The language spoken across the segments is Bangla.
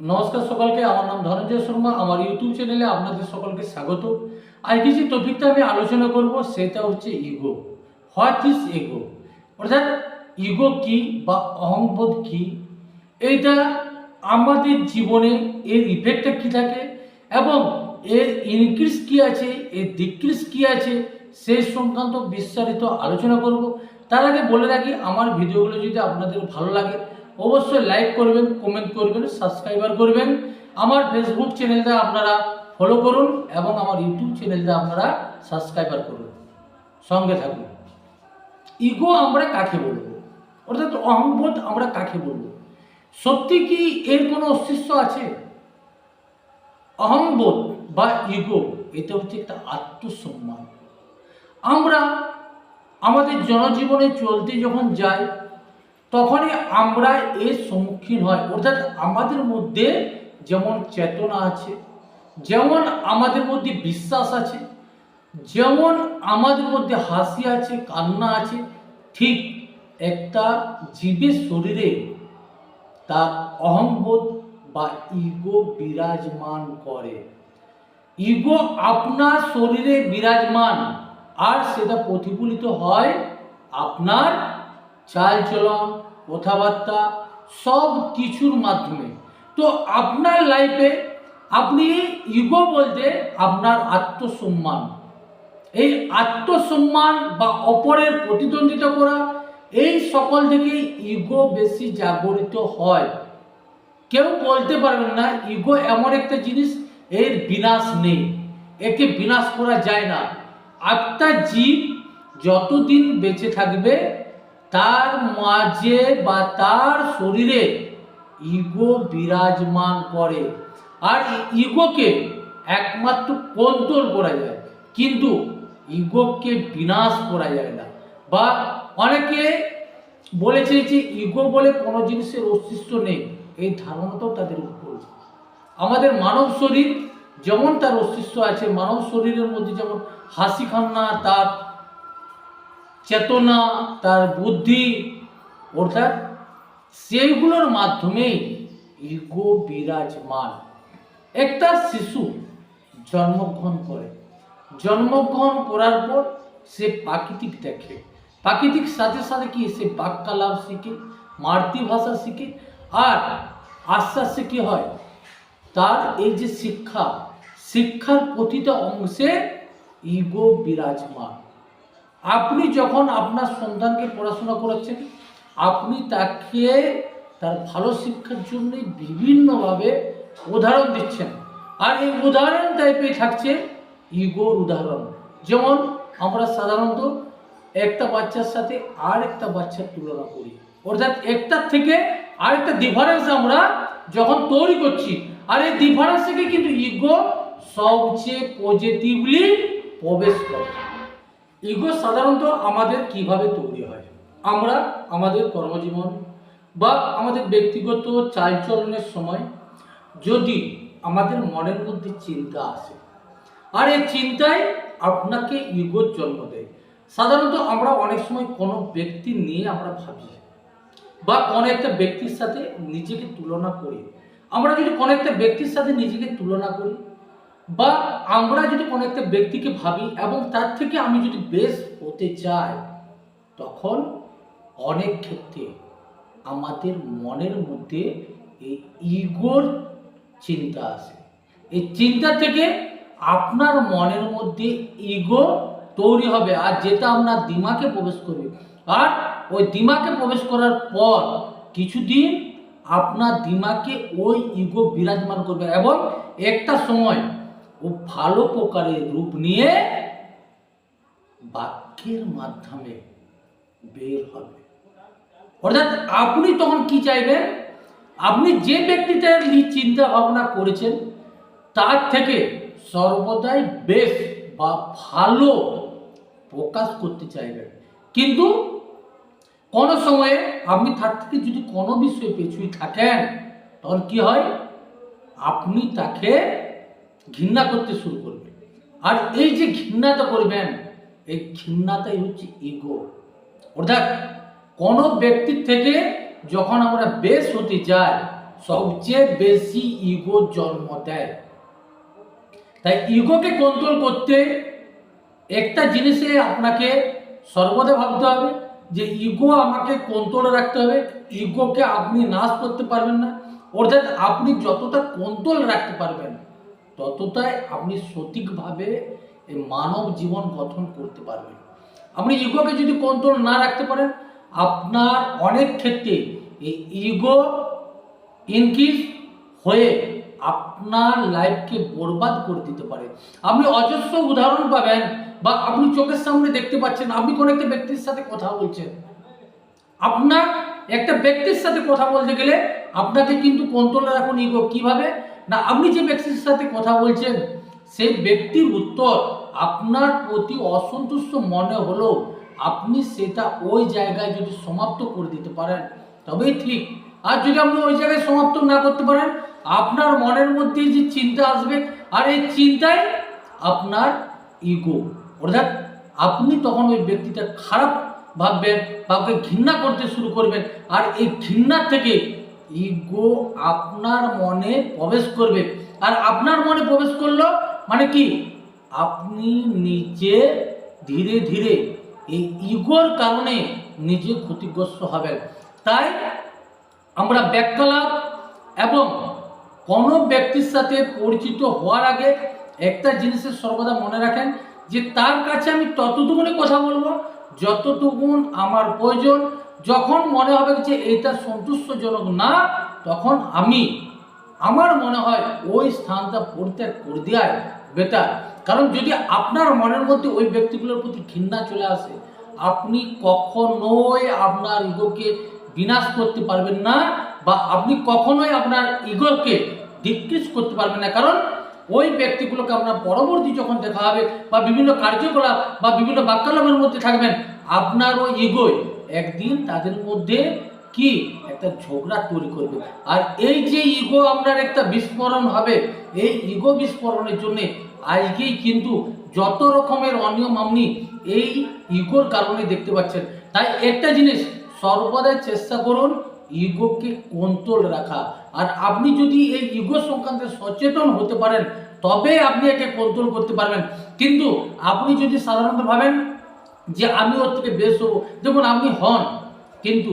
নমস্কার সকলকে, আমার নাম ধনঞ্জয় শর্মা। আমার ইউটিউব চ্যানেলে আপনাদের সকলকে স্বাগত। আজকে যে টপিকটা আমি আলোচনা করব সেটা হচ্ছে ইগো। হোয়াট ইজ ইগো, অর্থাৎ ইগো কি বা অহংবোধ কি, এইটা আমাদের জীবনে এর ইফেক্টটা কী থাকে এবং এর ইনক্রিজ কী আছে, এর ডিক্রিজ কী আছে, সেই সংক্রান্ত বিস্তারিত আলোচনা করব। তার আগে বলে রাখি, আমার ভিডিওগুলো যদি আপনাদের ভালো লাগে অবশ্যই লাইক করবেন, কমেন্ট করবেন, সাবস্ক্রাইবার করবেন। আমার ফেসবুক চ্যানেলটা আপনারা ফলো করুন এবং আমার ইউটিউব চ্যানেলটা আপনারা সাবস্ক্রাইবার করুন, সঙ্গে থাকুন। ইগো আমরা কাকে বলবো, অর্থাৎ অহংবোধ আমরা কাকে বলবো? সত্যি কি এর কোনো অস্তিত্ব আছে? অহংবোধ বা ইগো এটা হচ্ছে একটা আত্মসম্মান। আমরা আমাদের জনজীবনে চলতে যখন যাই তখনই আমরা এর সম্মুখীন হয়, অর্থাৎ আমাদের মধ্যে যেমন চেতনা আছে, যেমন আমাদের মধ্যে বিশ্বাস আছে, যেমন আমাদের মধ্যে হাসি আছে, কান্না আছে, ঠিক একটা জীবের শরীরে তার অহংবোধ বা ইগো বিরাজমান করে। ইগো আপনার শরীরে বিরাজমান, আর সেটা প্রতিফলিত হয় আপনার চালচলন, কথাবার্তা, সব কিছুর মাধ্যমে। তো আপনার লাইফে আপনি ইগো বলতে আপনার আত্মসম্মান, এই আত্মসম্মান বা অপরের প্রতিদ্বন্দ্বিতা করা, এই সকল থেকে ইগো বেশি জাগরিত হয়। কেউ বলতে পারবেন না ইগো এমন একটা জিনিস এর বিনাশ নেই, একে বিনাশ করা যায় না। আত্মা জীব যতদিন বেঁচে থাকবে তার মাঝে বা তার শরীরে ইগো বিরাজমান করে, আর ইগোকে একমাত্র কন্ট্রোল করা যায়, কিন্তু ইগোকে বিনাশ করা যায় না। বা অনেকে বলেছে যে ইগো বলে কোনো জিনিসের অস্তিত্ব নেই, এই ধারণাটাও তাদের উপর। আমাদের মানব শরীর যেমন তার অস্তিত্ব আছে, মানব শরীরের মধ্যে যেমন হাসি কান্না, তার চেতনা, তার বুদ্ধি, অর্থাৎ সেইগুলোর মাধ্যমেই ইগো বিরাজমান। একটা শিশু জন্মগ্রহণ করে, জন্মগ্রহণ করার পর সে প্রাকৃতিক দেখে, প্রাকৃতিক সাথে সাথে কি সে বাক্যালাপ শিখে, মাতৃভাষা শিখে, আর আস্তে আস্তে কি হয় তার এই যে শিক্ষা, শিক্ষার প্রতিটা অংশে ইগো বিরাজমান। আপনি যখন আপনার সন্তানকে পড়াশোনা করাচ্ছেন, আপনি তাকে তার ভালো শিক্ষার জন্য বিভিন্নভাবে উদাহরণ দিচ্ছেন, আর এই উদাহরণ টাইপে থাকছে ইগোর উদাহরণ। যেমন আমরা সাধারণত একটা বাচ্চার সাথে আর একটা বাচ্চার তুলনা করি, অর্থাৎ একটার থেকে আরেকটা ডিফারেন্স আমরা যখন তৈরি করছি, আর এই ডিফারেন্স থেকে কিন্তু ইগো সবচেয়ে পজিটিভলি প্রবেশ করে। ইগো সাধারণত আমাদের কিভাবে তৈরি হয়? আমরা আমাদের কর্মজীবন বা আমাদের ব্যক্তিগত চালচলনের সময় যদি আমাদের মনের মধ্যে চিন্তা আসে, আর এই চিন্তায় আপনাকে ইগোর জন্ম দেয়। সাধারণত আমরা অনেক সময় কোনো ব্যক্তি নিয়ে আমরা ভাবি বা কোনো একটা ব্যক্তির সাথে নিজেকে তুলনা করি। আমরা যদি কোনো একটা ব্যক্তির সাথে নিজেকে তুলনা করি বা আমরা যদি কোনো একটা ব্যক্তিকে ভাবি এবং তার থেকে আমি যদি বেশ হতে চাই, তখন অনেক ক্ষেত্রে আমাদের মনের মধ্যে এই ইগোর চিন্তা আসে। এই চিন্তা থেকে আপনার মনের মধ্যে ইগো তৈরি হবে, আর যেটা আপনার দিমাগে প্রবেশ করবে, আর ওই দিমাগে প্রবেশ করার পর কিছুদিন আপনার দিমাগে ওই ইগো বিরাজমান করবে এবং একটা সময় ও ভালো প্রকারের রূপ নিয়ে বাক্যের মাধ্যমে বের হবে। অর্থাৎ আপনি তখন কি চাইবেন? আপনি যে ব্যক্তিটার চিন্তা ভাবনা করেছেন তার থেকে সর্বদাই বেশ বা ভালো প্রকাশ করতে চাইবেন, কিন্তু কোনো সময়ে আপনি তার থেকে যদি কোনো বিষয়ে পেছুই থাকেন, তখন কি হয়? আপনি তাকে ঘৃণা করতে শুরু করবেন, আর এই যে ঘৃণাটা করবেন, এই ঘৃণাটাই হচ্ছে ইগো। অর্থাৎ কোনো ব্যক্তির থেকে যখন আমরা বেশ হতে যাই, সবচেয়ে বেশি ইগো জন্ম দেয়। তাই ইগোকে কন্ট্রোল করতে একটা জিনিসে আপনাকে সর্বদা ভাবতে হবে যে ইগো আমাকে কন্ট্রোলে রাখতে হবে। ইগোকে আপনি নাশ করতে পারবেন না, অর্থাৎ আপনি যতটা কন্ট্রোল রাখতে পারবেন ততটাই আপনি সঠিকভাবে এই মানব জীবন গঠন করতে পারবেন। আপনি ইগোকে যদি কন্ট্রোল না রাখতে পারেন, আপনার অনেক ক্ষেত্রে এই ইগো ইনক্রিজ হয়ে আপনার লাইফকে বরবাদ করে দিতে পারে। আপনি অজস্র উদাহরণ পাবেন বা আপনি চোখের সামনে দেখতে পাচ্ছেন, আপনি কোনো একটা ব্যক্তির সাথে কথা বলছেন, আপনার একটা ব্যক্তির সাথে কথা বলতে গেলে আপনাকে কিন্তু কন্ট্রোলে রাখুন ইগো। কিভাবে না, আপনি যে ব্যক্তির সাথে কথা বলছেন সেই ব্যক্তির উত্তর আপনার প্রতি অসন্তুষ্ট মনে হলেও আপনি সেটা ওই জায়গায় যদি সমাপ্ত করে দিতে পারেন তবেই ঠিক। আর যদি আপনি ওই জায়গায় সমাপ্ত না করতে পারেন, আপনার মনের মধ্যে যে চিন্তা আসবে, আর এই চিন্তায় আপনার ইগো, অর্থাৎ আপনি তখন ওই ব্যক্তিটা খারাপ ভাববেন বা ওকে ঘৃণা করতে শুরু করবেন। আর এই ঘৃণা থেকে ইগো আপনার মনে প্রবেশ করবে, আর আপনার মনে প্রবেশ করলো মানে কি, আপনি নিজে ধীরে ধীরে এই ইগোর কারণে নিজে ক্ষতিগ্রস্ত হবেন। তাই আমরা বাক্যালাপ এবং কোনো ব্যক্তির সাথে পরিচিত হওয়ার আগে একটা জিনিসের সর্বদা মনে রাখেন যে তার কাছে আমি ততটুকুনি কথা বলবো যতটুকুন আমার প্রয়োজন। যখন মনে হবে যে এটা সন্তুষ্টজনক না, তখন আমার মনে হয় ওই স্থানটা পরিত্যাগ করে দেওয়াই বেটার। কারণ যদি আপনার মনের মধ্যে ওই ব্যক্তিগুলোর প্রতি ঘৃণা চলে আসে, আপনি কখনোই আপনার ইগোকে বিনাশ করতে পারবেন না, বা আপনি কখনোই আপনার ইগোকে ডিক্রিজ করতে পারবেন না। কারণ ওই ব্যক্তিগুলোকে আপনার পরবর্তী যখন দেখা হবে বা বিভিন্ন কার্যকলাপ বা বিভিন্ন বাক্যালাপের মধ্যে থাকবেন, আপনার ওই ইগোয় একদিন তাদের মধ্যে কি একটা ঝগড়া তৈরি করবে। আর এই যে ইগো আপনার একটা বিস্ফোরণ হবে, এই ইগো বিস্ফোরণের জন্য আজকেই কিন্তু যত রকমের অনিয়ম আপনি এই ইগোর কারণে দেখতে পাচ্ছেন। তাই একটা জিনিস সর্বদাই চেষ্টা করুন ইগোকে কন্ট্রোল রাখা। আর আপনি যদি এই ইগো সংক্রান্তে সচেতন হতে পারেন তবে আপনি একে কন্ট্রোল করতে পারবেন। কিন্তু আপনি যদি সাধারণত ভাবেন যে আমি ওর থেকে বেশ হবো, দেখুন আপনি হন, কিন্তু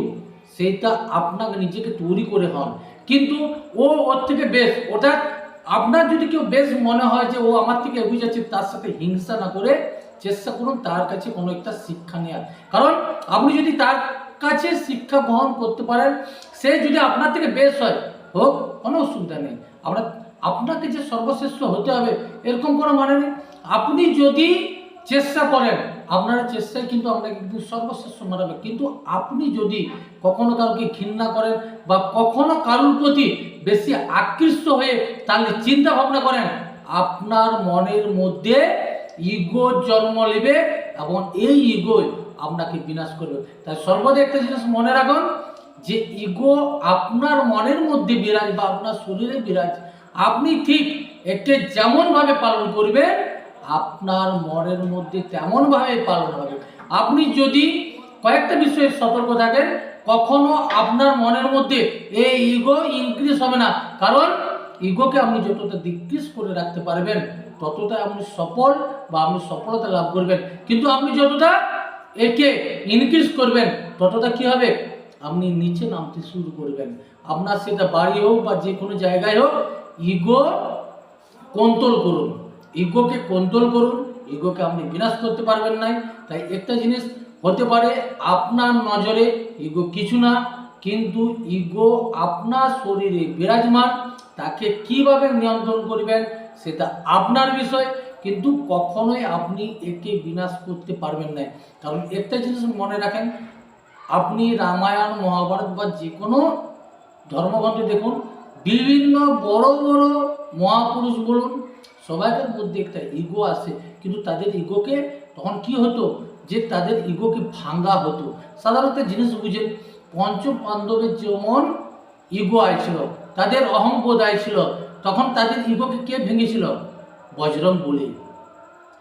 সেটা আপনাকে নিজেকে তৈরি করে হন। কিন্তু ও ওর থেকে বেশ, অর্থাৎ আপনার যদি কেউ বেশ মনে হয় যে ও আমার থেকে এগিয়ে যাচ্ছে, তার সাথে হিংসা না করে চেষ্টা করুন তার কাছে কোনো একটা শিক্ষা নেওয়ার। কারণ আপনি যদি তার কাছে শিক্ষা গ্রহণ করতে পারেন, সে যদি আপনার থেকে বেশ হয়, হোক, কোনো অসুবিধা নেই। আপনাকে যে সর্বশ্রেষ্ঠ হতে হবে এরকম কোনো মানে নেই। আপনি যদি চেষ্টা করেন, আপনার চেষ্টায় কিন্তু আপনাকে কিন্তু সর্বশ্রেষ্ঠ মানাবে। কিন্তু আপনি যদি কখনো কাউকে ঘৃণা করেন বা কখনো কারোর প্রতি বেশি আকৃষ্ট হয়ে তাহলে চিন্তা ভাবনা করেন, আপনার মনের মধ্যে ইগো জন্ম নেবে এবং এই ইগোই আপনাকে বিনাশ করবে। তাই সর্বদা একটা জিনিস মনে রাখুন যে ইগো আপনার মনের মধ্যে বিরাজ বা আপনার শরীরে বিরাজ, আপনি ঠিক একে যেমন ভাবে পালন করবেন আপনার মনের মধ্যে তেমন ভাবে পালন হবে। আপনি যদি কয়েকটা বিষয়ে সতর্ক থাকেন, কখনো আপনার মনের মধ্যে এই ইগো ইনক্রিজ হবে না। কারণ ইগোকে আপনি যতটা ডিক্রিজ করে রাখতে পারবেন ততটা আপনি সফল বা আপনি সফলতা লাভ করবেন। কিন্তু আপনি যতটা একে ইনক্রিজ করবেন ততটা কি হবে, আপনি নিচে নামতে শুরু করবেন। আপনার সেটা বাড়ি হোক বা যে কোনো জায়গায় হোক, ইগো কন্ট্রোল করুন, ইগোকে কন্ট্রোল করুন, ইগোকে আপনি বিনাশ করতে পারবেন না। তাই একটা জিনিস হতে পারে আপনার নজরে ইগো কিছু না, কিন্তু ইগো আপনার শরীরে বিরাজমান, তাকে কিভাবে নিয়ন্ত্রণ করবেন সেটা আপনার বিষয়, কিন্তু কখনোই আপনি একে বিনাশ করতে পারবেন না। কারণ একটা জিনিস মনে রাখেন, আপনি রামায়ণ মহাভারত বা যে কোনো ধর্মগ্রন্থে দেখুন, বিভিন্ন বড় বড় মহাপুরুষ বলুন, সবাইকার মধ্যে একটা ইগো আসে, কিন্তু তাদের ইগোকে তখন কি হতো যে তাদের ইগোকে ভাঙ্গা হতো। সাধারণত জিনিস বুঝেন, পঞ্চ পাণ্ডবের যেমন ইগো আইছিল, তাদের অহংবোধ আইছিল, তখন তাদের ইগোকে কে ভেঙেছিল? বজরং বলি,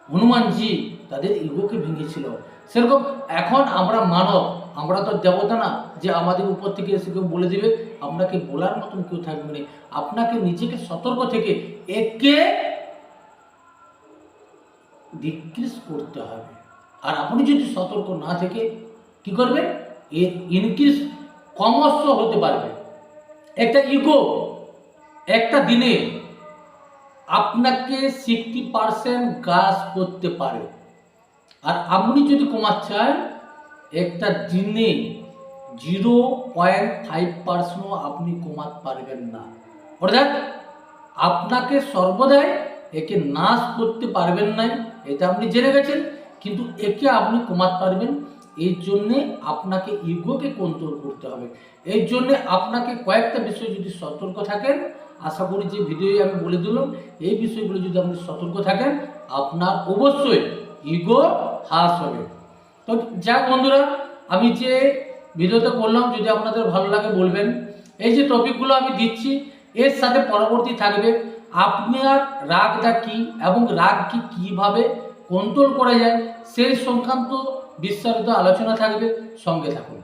হনুমানজি তাদের ইগোকে ভেঙেছিল। সেরকম এখন আমরা মানব, আমরা তো দেবতা না যে আমাদের উপর থেকে এসে কেউ বলে দিবে, আপনাকে বলার মতন কেউ থাকবে না। আপনাকে নিজেকে সতর্ক থেকে একে ডিক্রিজ করতে হবে। আর আপনি যদি সতর্ক না থেকে কি করবেন, এর ইনক্রিজ ক্রমশ হতে পারবে। একটা ইগো একটা দিনে আপনাকে 60% গ্রাস করতে পারে, আর আপনি যদি কমাতে চান একটা দিনে 0.5% আপনি কমাতে পারবেন না। অর্থাৎ আপনাকে সর্বদাই একে নাশ করতে পারবেন না, এটা আপনি জেনে গেছেন, কিন্তু একে আপনি কমাতে পারবেন। এই জন্যে আপনাকে ইগোকে কন্ট্রোল করতে হবে। এই জন্যে আপনাকে কয়েকটা বিষয় যদি সতর্ক থাকেন, আশা করি যে ভিডিওয়ে আমি বলে দিলাম এই বিষয়গুলো যদি আপনি সতর্ক থাকেন, আপনার অবশ্যই ইগো হ্রাস হবে। তো যাক বন্ধুরা, আমি যে ভিডিওটা করলাম যদি আপনাদের ভালো লাগে বলবেন। এই যে টপিকগুলো আমি দিচ্ছি এর সাথে পরবর্তী থাকবে আপনার রাগটা কি এবং রাগকে কিভাবে কন্ট্রোল করা যায় সেই সংক্রান্ত বিস্তারিত আলোচনা থাকবে, সঙ্গে থাকুন।